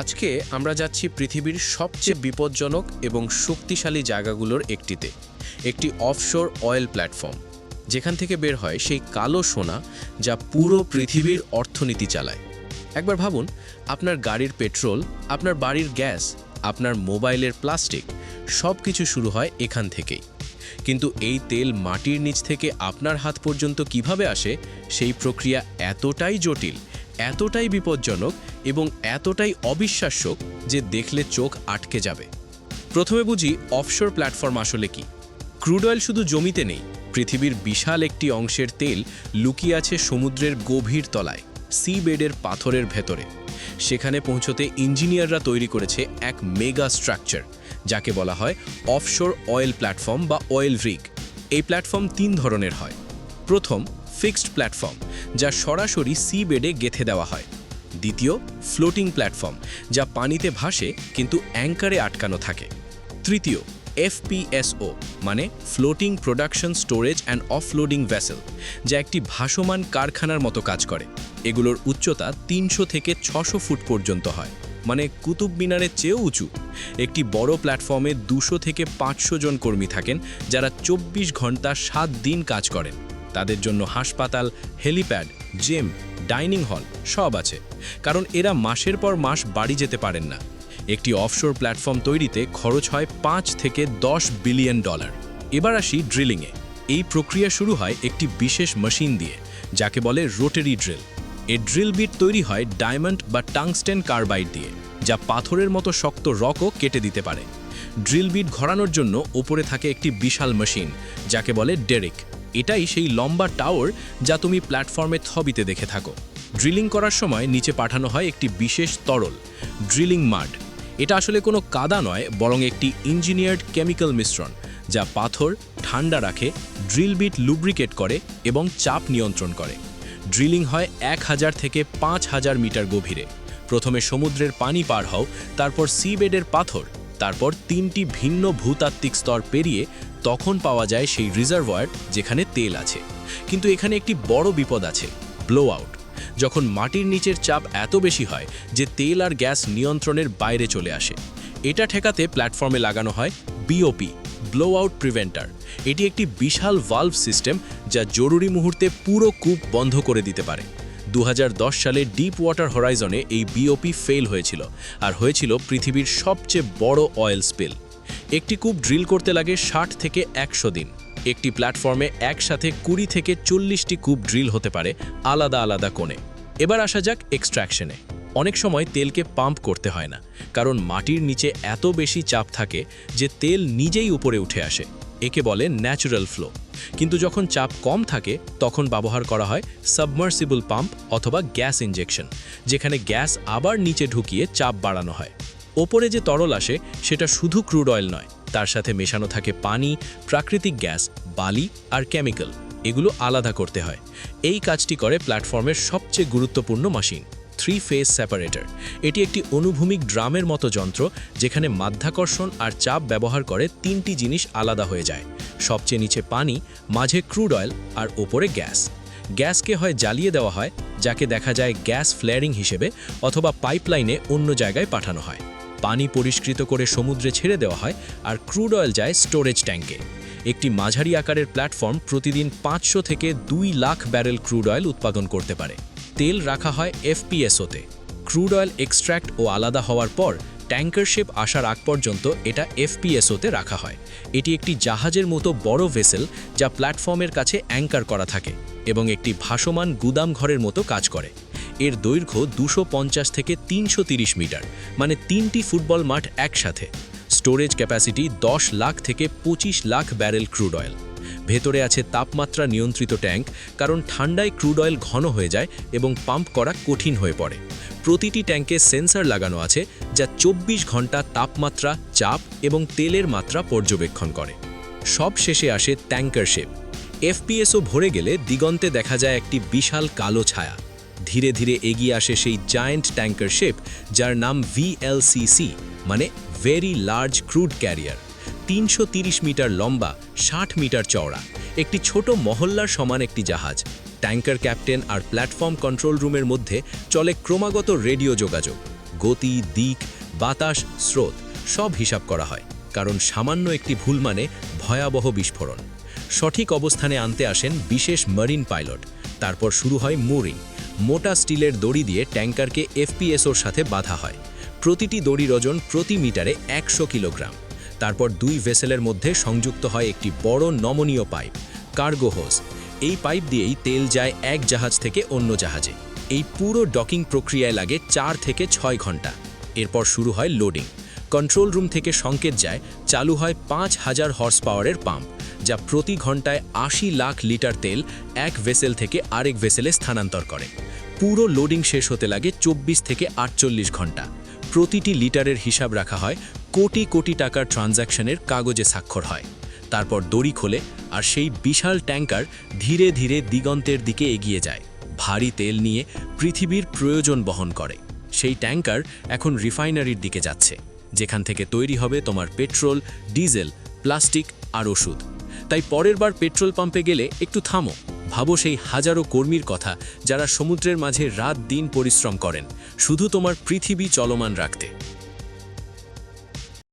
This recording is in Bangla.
আজকে আমরা যাচ্ছি পৃথিবীর সবচেয়ে বিপজ্জনক এবং শক্তিশালী জায়গাগুলোর একটিতে, একটি অফশোর অয়েল প্ল্যাটফর্ম, যেখান থেকে বের হয় সেই কালো সোনা যা পুরো পৃথিবীর অর্থনীতি চালায়। একবার ভাবুন, আপনার গাড়ির পেট্রোল, আপনার বাড়ির গ্যাস, আপনার মোবাইলের প্লাস্টিক সব কিছু শুরু হয় এখান থেকেই। কিন্তু এই তেল মাটির নিচ থেকে আপনার হাত পর্যন্ত কিভাবে আসে, সেই প্রক্রিয়া এতটাই জটিল, এতটাই বিপজ্জনক এবং এতটাই অবিশ্বাস্য যে দেখলে চোখ আটকে যাবে। প্রথমে বুঝি অফশোর প্ল্যাটফর্ম আসলে কি। ক্রুড অয়েল শুধু জমিতে নেই, পৃথিবীর বিশাল একটি অংশের তেল লুকিয়ে আছে সমুদ্রের গভীর তলায়, সি বেডের পাথরের ভেতরে। সেখানে পৌঁছতে ইঞ্জিনিয়াররা তৈরি করেছে এক মেগা স্ট্রাকচার, যাকে বলা হয় অফশোর অয়েল প্ল্যাটফর্ম বা অয়েল রিগ। এই প্ল্যাটফর্ম 3 ধরনের হয়। প্রথম, ফিক্সড প্ল্যাটফর্ম, যা সরাসরি সি বেডে গেঁথে দেওয়া হয়। দ্বিতীয়, ফ্লোটিং প্ল্যাটফর্ম, যা পানিতে ভাসে কিন্তু অ্যাঙ্কারে আটকানো থাকে। তৃতীয়, এফপিএসও মানে floating production storage and offloading vessel, যা একটি ভাসমান কারখানার মতো কাজ করে। এগুলোর উচ্চতা 300 থেকে 600 ফুট পর্যন্ত হয়, মানে কুতুব মিনারের চেয়েও উঁচু। একটি বড় প্ল্যাটফর্মে 200 থেকে 500 জন কর্মী থাকেন, যারা 24 ঘন্টা 7 দিন কাজ করেন। তাদের জন্য হাসপাতাল, হেলিপ্যাড, জিম, ডাইনিং হল সব আছে, কারণ এরা মাসের পর মাস বাড়ি যেতে পারেন না। একটি অফশোর প্ল্যাটফর্ম তৈরিতে খরচ হয় $5 থেকে $10 বিলিয়ন। এবার আসি ড্রিলিংয়ে। এই প্রক্রিয়া শুরু হয় একটি বিশেষ মেশিন দিয়ে, যাকে বলে রোটারি ড্রিল। এই ড্রিল বিট তৈরি হয় ডায়মন্ড বা টাংস্টেন কার্বাইড দিয়ে, যা পাথরের মতো শক্ত রকও কেটে দিতে পারে। ড্রিল বিট ঘোরানোর জন্য ওপরে থাকে একটি বিশাল মেশিন, যাকে বলে ডেরিক। এটাই সেই লম্বা টাওয়ার যা তুমি প্ল্যাটফর্মে ছবিতে দেখে থাকো। ড্রিলিং করার সময় নিচে পাঠানো হয় একটি বিশেষ তরল, ড্রিলিং মাড। এটা আসলে কোনো কাদা নয়, বরং একটি ইঞ্জিনিয়ার্ড কেমিক্যাল মিশ্রণ, যা পাথর ঠান্ডা রাখে, ড্রিল বিট লুব্রিকেট করে এবং চাপ নিয়ন্ত্রণ করে। ড্রিলিং হয় 1000 থেকে 5000 মিটার গভীরে। প্রথমে সমুদ্রের পানি পার হও, তারপর সি বেডের পাথর, তারপর 3টি ভিন্ন ভূতাত্ত্বিক স্তর পেরিয়ে তখন পাওয়া যায় সেই রিজার্ভয়ার যেখানে তেল আছে। কিন্তু এখানে একটি বড় বিপদ আছে, ব্লো আউট। যখন মাটির নিচের চাপ এত বেশি হয় যে তেল আর গ্যাস নিয়ন্ত্রণের বাইরে চলে আসে, এটা ঠেকাতে প্ল্যাটফর্মে লাগানো হয় বিওপি, ব্লো আউট প্রিভেন্টার। এটি একটি বিশাল ভালভ সিস্টেম, যা জরুরি মুহূর্তে পুরো কূপ বন্ধ করে দিতে পারে। 2010 সালে ডিপ ওয়াটার হরাইজনে এই বিওপি ফেল হয়েছিল, আর হয়েছিল পৃথিবীর সবচেয়ে বড় অয়েল স্পিল। একটি কূপ ড্রিল করতে লাগে 60 থেকে 100 দিন। একটি প্ল্যাটফর্মে একসাথে 20 থেকে 40টি কূপ ড্রিল হতে পারে, আলাদা আলাদা কোণে। এবার আসা যাক এক্সট্র্যাকশনে। অনেক সময় তেলকে পাম্প করতে হয় না, কারণ মাটির নিচে এত বেশি চাপ থাকে যে তেল নিজেই উপরে উঠে আসে। একে বলে ন্যাচারাল ফ্লো। কিন্তু যখন চাপ কম থাকে, তখন ব্যবহার করা হয় সাবমার্সিবল পাম্প অথবা গ্যাস ইনজেকশন, যেখানে গ্যাস আবার নিচে ঢুকিয়ে চাপ বাড়ানো হয়। ওপরে যে তরল আসে সেটা শুধু ক্রুড অয়েল নয়, তার সাথে মেশানো থাকে পানি, প্রাকৃতিক গ্যাস, বালি আর কেমিক্যাল। এগুলো আলাদা করতে হয়। এই কাজটি করে প্ল্যাটফর্মের সবচেয়ে গুরুত্বপূর্ণ মেশিন, 3 ফেজ সেপারেটর। এটি একটি অনুভূমিক ড্রামের মতো যন্ত্র, যেখানে মাধ্যাকর্ষণ আর চাপ ব্যবহার করে 3টি জিনিস আলাদা হয়ে যায়। সবচেয়ে নিচে পানি, মাঝে ক্রুড অয়েল আর ওপরে গ্যাস। গ্যাসকে হয় জ্বালিয়ে দেওয়া হয়, যাকে দেখা যায় গ্যাস ফ্লেয়ারিং হিসেবে, অথবা পাইপলাইনে অন্য জায়গায় পাঠানো হয়। পানি পরিষ্কৃত করে সমুদ্রে ছেড়ে দেওয়া হয়, আর ক্রুড অয়েল যায় স্টোরেজ ট্যাঙ্কে। একটি মাঝারি আকারের প্ল্যাটফর্ম প্রতিদিন 500 থেকে 2 লাখ ব্যারেল ক্রুড অয়েল উৎপাদন করতে পারে। তেল রাখা হয় এফপিএসওতে। ক্রুড অয়েল এক্সট্র্যাক্ট ও আলাদা হওয়ার পর ট্যাঙ্কারশিপ আসার আগ পর্যন্ত এটা এফপিএসওতে রাখা হয়। এটি একটি জাহাজের মতো বড় ভেসেল, যা প্ল্যাটফর্মের কাছে অ্যাঙ্কার করা থাকে এবং একটি ভাসমান গুদাম ঘরের মতো কাজ করে। এর দৈর্ঘ্য 250 থেকে 330 মিটার, মানে 3টি ফুটবল মাঠ একসাথে। স্টোরেজ ক্যাপাসিটি 10 লাখ থেকে 25 লাখ ব্যারেল ক্রুড অয়েল। ভেতরে আছে তাপমাত্রা নিয়ন্ত্রিত ট্যাঙ্ক, কারণ ঠান্ডায় ক্রুড অয়েল ঘন হয়ে যায় এবং পাম্প করা কঠিন হয়ে পড়ে। প্রতিটি ট্যাঙ্কে সেন্সর লাগানো আছে, যা 24 ঘন্টা তাপমাত্রা, চাপ এবং তেলের মাত্রা পর্যবেক্ষণ করে। সব শেষে আসে ট্যাঙ্কারশিপ। এফপিএসও ভরে গেলে দিগন্তে দেখা যায় একটি বিশাল কালো ছায়া। ধীরে ধীরে এগিয়ে আসে সেই জায়ান্ট ট্যাঙ্কারশিপ, যার নাম ভিএলসিসি, মানে very large crude carrier. 330 meter লম্বা, 60 মিটার চওড়া, একটি ছোট মহল্লার সমান একটি জাহাজ। ট্যাঙ্কার ক্যাপ্টেন আর প্ল্যাটফর্ম কন্ট্রোল রুমের মধ্যে চলে ক্রমাগত রেডিও যোগাযোগ। গতি, দিক, বাতাস, স্রোত সব হিসাব করা হয়, কারণ সামান্য একটি ভুল মানে ভয়াবহ বিস্ফোরণ। সঠিক অবস্থানে আনতে আসেন বিশেষ মারিন পাইলট। তারপর শুরু হয় মুরিং। মোটা স্টিলের দড়ি দিয়ে ট্যাঙ্কারকে এফপিএসওর সাথে বাঁধা হয়। প্রতিটি দড়ির ওজন প্রতি মিটারে 100 কিলোগ্রাম। তারপর 2 ভেসেলের মধ্যে সংযুক্ত হয় একটি বড় নমনীয় পাইপ, কার্গো হোজ। এই পাইপ দিয়েই তেল যায় এক জাহাজ থেকে অন্য জাহাজে। এই পুরো ডকিং প্রক্রিয়ায় লাগে 4 থেকে 6 ঘন্টা। এরপর শুরু হয় লোডিং। কন্ট্রোল রুম থেকে সংকেত যায়, চালু হয় 5000 হর্স পাওয়ারের পাম্প, যা প্রতি ঘন্টায় 80 লাখ লিটার তেল এক ভেসেল থেকে আরেক ভেসেলে স্থানান্তর করে। পুরো লোডিং শেষ হতে লাগে 24 থেকে 48 ঘন্টা। প্রতিটি লিটারের হিসাব রাখা হয়, কোটি কোটি টাকার ট্রানজ্যাকশনের কাগজে স্বাক্ষর হয়। তারপর দড়ি খোলে আর সেই বিশাল ট্যাঙ্কার ধীরে ধীরে দিগন্তের দিকে এগিয়ে যায়, ভারী তেল নিয়ে পৃথিবীর প্রয়োজন বহন করে। সেই ট্যাঙ্কার এখন রিফাইনারির দিকে যাচ্ছে, যেখান থেকে তৈরি হবে তোমার পেট্রোল, ডিজেল, প্লাস্টিক আর ওষুধ। তাই পরের বার পেট্রোল পাম্পে গেলে একটু থামো, ভাবো সেই হাজারো কর্মীর কথা যারা সমুদ্রের মাঝে রাত দিন পরিশ্রম করেন শুধু তোমার পৃথিবী চলমান রাখতে।